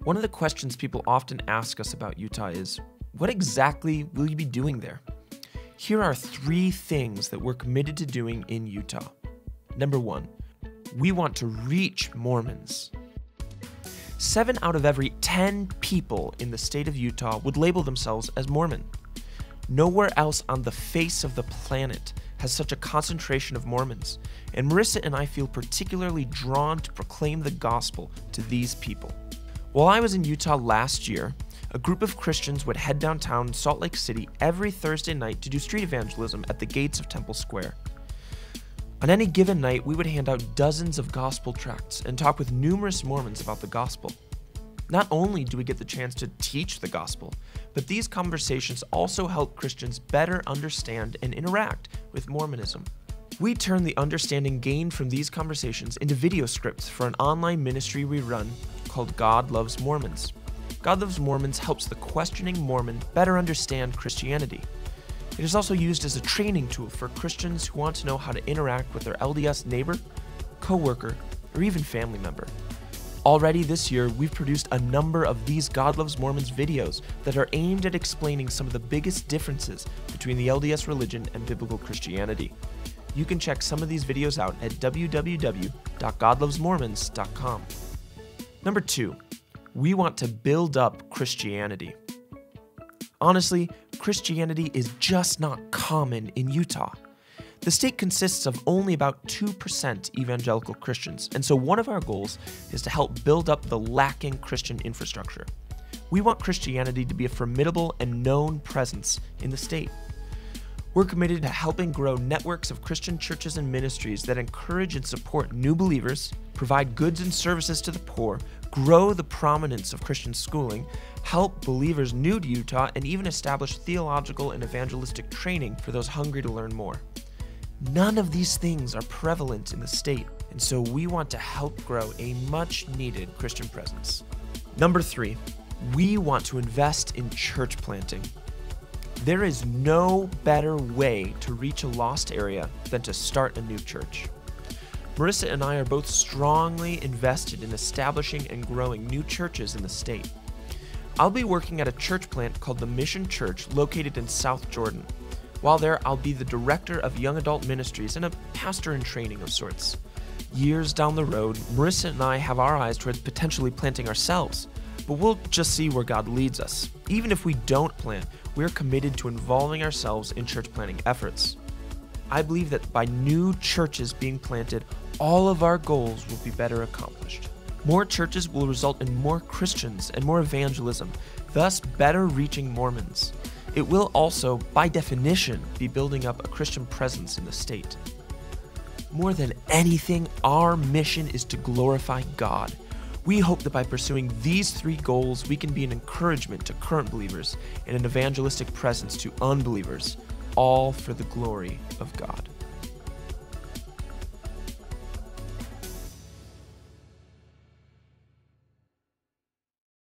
One of the questions people often ask us about Utah is, what exactly will you be doing there? Here are 3 things that we're committed to doing in Utah. Number 1, we want to reach Mormons. 7 out of every 10 people in the state of Utah would label themselves as Mormon. Nowhere else on the face of the planet has such a concentration of Mormons, and Marissa and I feel particularly drawn to proclaim the gospel to these people. While I was in Utah last year, a group of Christians would head downtown Salt Lake City every Thursday night to do street evangelism at the gates of Temple Square. On any given night, we would hand out dozens of gospel tracts and talk with numerous Mormons about the gospel. Not only do we get the chance to teach the gospel, but these conversations also help Christians better understand and interact with Mormonism. We turn the understanding gained from these conversations into video scripts for an online ministry we run called God Loves Mormons. God Loves Mormons helps the questioning Mormon better understand Christianity. It is also used as a training tool for Christians who want to know how to interact with their LDS neighbor, co-worker, or even family member. Already this year, we've produced a number of these God Loves Mormons videos that are aimed at explaining some of the biggest differences between the LDS religion and biblical Christianity. You can check some of these videos out at www.godlovesmormons.com. Number 2, we want to build up Christianity. Honestly, Christianity is just not common in Utah. The state consists of only about 2% evangelical Christians, and so one of our goals is to help build up the lacking Christian infrastructure. We want Christianity to be a formidable and known presence in the state. We're committed to helping grow networks of Christian churches and ministries that encourage and support new believers, provide goods and services to the poor, grow the prominence of Christian schooling, help believers new to Utah, and even establish theological and evangelistic training for those hungry to learn more. None of these things are prevalent in the state, and so we want to help grow a much-needed Christian presence. Number 3, we want to invest in church planting. There is no better way to reach a lost area than to start a new church. Marissa and I are both strongly invested in establishing and growing new churches in the state. I'll be working at a church plant called the Mission Church located in South Jordan. While there, I'll be the director of young adult ministries and a pastor in training of sorts. Years down the road, Marissa and I have our eyes towards potentially planting ourselves, but we'll just see where God leads us. Even if we don't plant, we're committed to involving ourselves in church planting efforts. I believe that by new churches being planted, all of our goals will be better accomplished. More churches will result in more Christians and more evangelism, thus better reaching Mormons. It will also, by definition, be building up a Christian presence in the state. More than anything, our mission is to glorify God. We hope that by pursuing these 3 goals, we can be an encouragement to current believers and an evangelistic presence to unbelievers, all for the glory of God.